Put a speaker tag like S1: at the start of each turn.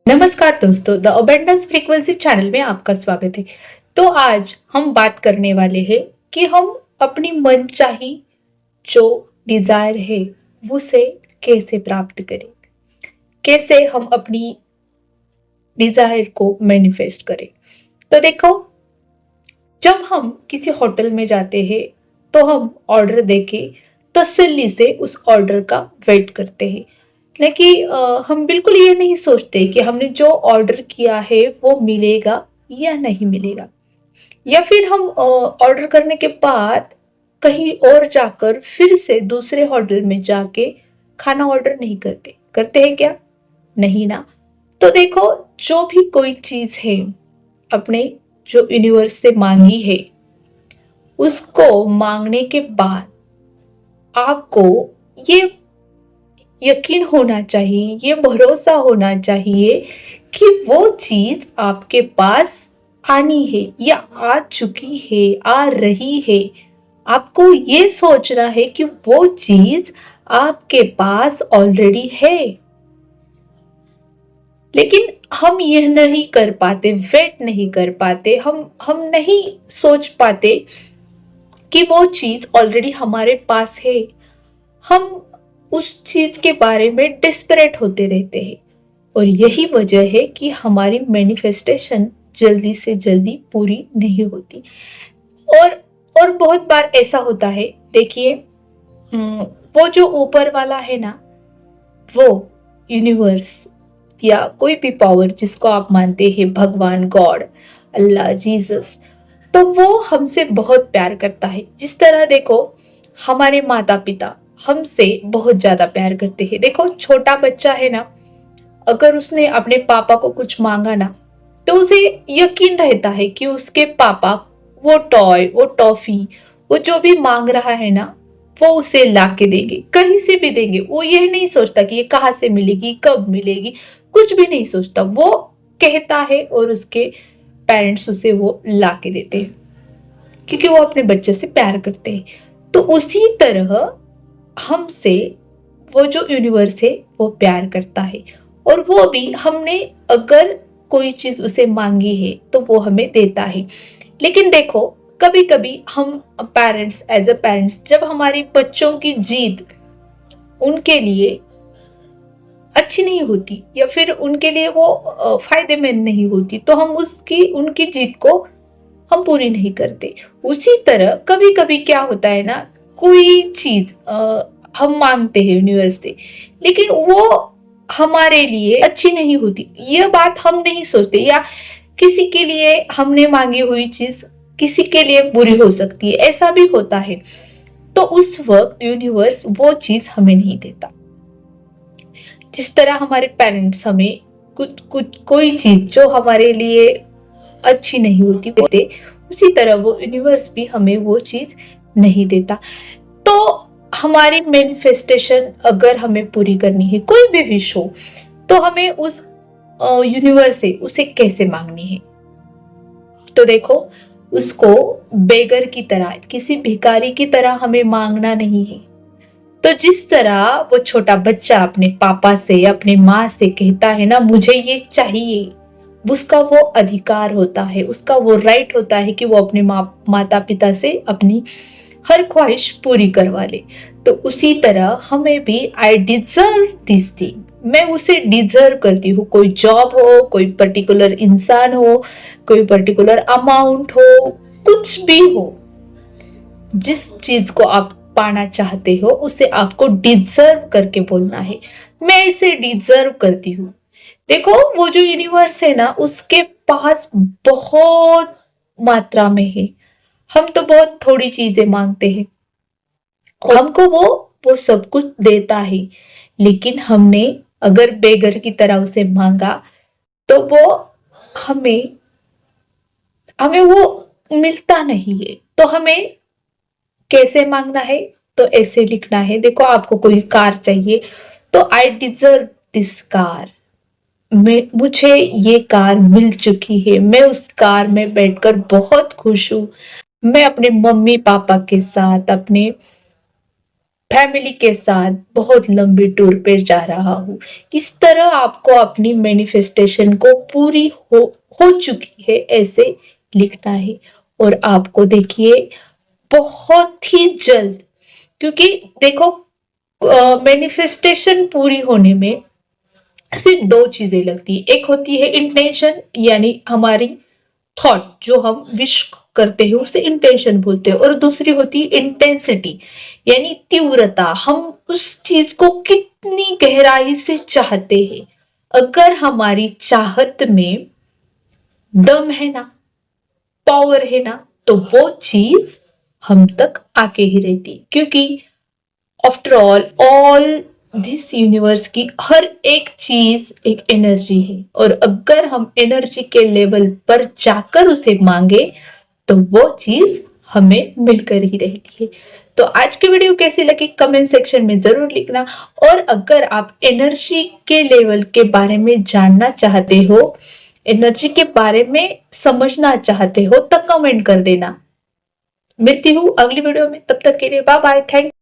S1: नमस्कार दोस्तों, the abundance frequency channel में आपका स्वागत है। तो आज हम बात करने वाले हैं कि हम अपनी मनचाही जो डिजायर है उसे कैसे प्राप्त करें, कैसे हम अपनी डिजायर को मैनिफेस्ट करें। तो देखो, जब हम किसी होटल में जाते हैं तो हम ऑर्डर देके तसल्ली से उस ऑर्डर का वेट करते हैं। लेकिन हम बिल्कुल ये नहीं सोचते कि हमने जो ऑर्डर किया है वो मिलेगा या नहीं मिलेगा। या फिर हम ऑर्डर करने के बाद कहीं और जाकर फिर से दूसरे होटल में जाके खाना ऑर्डर नहीं करते। करते हैं क्या? नहीं ना। तो देखो, जो भी कोई चीज है अपने जो यूनिवर्स से मांगी है, उसको मांगने के बाद आपको ये यकीन होना चाहिए, ये भरोसा होना चाहिए कि वो चीज आपके पास आनी है या आ चुकी है, आ रही है। आपको ये सोचना है कि वो चीज आपके पास ऑलरेडी है। लेकिन हम यह नहीं कर पाते, वेट नहीं कर पाते, हम नहीं सोच पाते कि वो चीज ऑलरेडी हमारे पास है। हम उस चीज के बारे में डेस्परेट होते रहते हैं और यही वजह है कि हमारी मैनिफेस्टेशन जल्दी से जल्दी पूरी नहीं होती। और और बहुत बार ऐसा होता है, देखिए, वो जो ऊपर वाला है ना, वो यूनिवर्स या कोई भी पावर जिसको आप मानते हैं, भगवान, गॉड, अल्लाह, जीसस, तो वो हमसे बहुत प्यार करता है। जिस तरह देखो, हमारे माता पिता हमसे बहुत ज्यादा प्यार करते हैं। देखो, छोटा बच्चा है ना, अगर उसने अपने पापा को कुछ मांगा ना, तो उसे यकीन रहता है कि उसके पापा वो टॉय, वो टॉफी, वो जो भी मांग रहा है ना, वो उसे ला के देंगे, कहीं से भी देंगे। वो यह नहीं सोचता कि ये कहाँ से मिलेगी, कब मिलेगी, कुछ भी नहीं सोचता। वो कहता है और उसके पेरेंट्स उसे वो ला के देते हैं क्योंकि वो अपने बच्चे से प्यार करते हैं। तो उसी तरह हमसे वो जो यूनिवर्स है वो प्यार करता है और वो भी हमने अगर कोई चीज उसे मांगी है तो वो हमें देता है। लेकिन देखो, कभी कभी हम पेरेंट्स, एज अ पेरेंट्स, जब हमारे बच्चों की जीद उनके लिए अच्छी नहीं होती या फिर उनके लिए वो फायदेमंद नहीं होती, तो हम उसकी उनकी जीद को हम पूरी नहीं करते। उसी तरह कभी कभी क्या होता है ना, कोई चीज हम मांगते हैं यूनिवर्स से, लेकिन वो हमारे लिए अच्छी नहीं होती, ये बात हम नहीं सोचते। या किसी के लिए हमने मांगी हुई चीज किसी के लिए बुरी हो सकती है, ऐसा भी होता है। तो उस वक्त यूनिवर्स वो चीज हमें नहीं देता। जिस तरह हमारे पेरेंट्स हमें कुछ कुछ कोई चीज जो हमारे लिए अच्छी नहीं होती देते, उसी तरह वो यूनिवर्स भी हमें वो चीज नहीं देता। तो हमारी मैनिफेस्टेशन अगर हमें पूरी करनी है, कोई भी विश हो, तो हमें उस यूनिवर्स से उसे कैसे मांगनी है। तो देखो, उसको बेगर की तरह, किसी भिखारी की तरह हमें मांगना नहीं है। तो जिस तरह वो छोटा बच्चा अपने पापा से, अपने माँ से कहता है ना, मुझे ये चाहिए, उसका वो अधिकार होता है, उसका वो राइट होता है कि वो अपने माता पिता से अपनी हर ख्वाहिश पूरी करवा ले। तो उसी तरह हमें भी, आई डिजर्व दिस थिंग, मैं उसे डिजर्व करती हूँ। कोई जॉब हो, कोई पर्टिकुलर इंसान हो, कोई पर्टिकुलर अमाउंट हो, कुछ भी हो, जिस चीज को आप पाना चाहते हो उसे आपको डिजर्व करके बोलना है, मैं इसे डिजर्व करती हूँ। देखो, वो जो यूनिवर्स है ना, उसके पास बहुत मात्रा में है। हम तो बहुत थोड़ी चीजें मांगते हैं, हमको वो सब कुछ देता है। लेकिन हमने अगर बेगर की तरह उसे मांगा, तो वो हमें हमें वो मिलता नहीं है। तो हमें कैसे मांगना है? तो ऐसे लिखना है। देखो, आपको कोई कार चाहिए, तो आई डिजर्व दिस कार, मुझे ये कार मिल चुकी है, मैं उस कार में बैठकर बहुत खुश हूँ। मैं अपने मम्मी पापा के साथ, अपने फैमिली के साथ बहुत लंबी टूर पे जा रहा हूँ। इस तरह आपको अपनी मैनिफेस्टेशन को पूरी हो चुकी है ऐसे लिखना है। और आपको देखिए बहुत ही जल्द, क्योंकि देखो मैनिफेस्टेशन पूरी होने में सिर्फ दो चीजें लगती है। एक होती है इंटेंशन, यानी हमारी थॉट जो हम विश करते हैं उसे इंटेंशन बोलते हैं, और दूसरी होती है इंटेंसिटी यानी तीव्रता, हम उस चीज को कितनी गहराई से चाहते हैं। अगर हमारी चाहत में दम है ना, पावर है ना, तो वो चीज हम तक आके ही रहती, क्योंकि आफ्टर ऑल दिस यूनिवर्स की हर एक चीज एक एनर्जी है, और अगर हम एनर्जी के लेवल पर जाकर उसे मांगे तो वो चीज हमें मिलकर ही रहती है। तो आज की वीडियो कैसी लगी कमेंट सेक्शन में जरूर लिखना, और अगर आप एनर्जी के लेवल के बारे में जानना चाहते हो, एनर्जी के बारे में समझना चाहते हो, तो कमेंट कर देना। मिलती हूँ अगली वीडियो में, तब तक के लिए बाय बाय, थैंक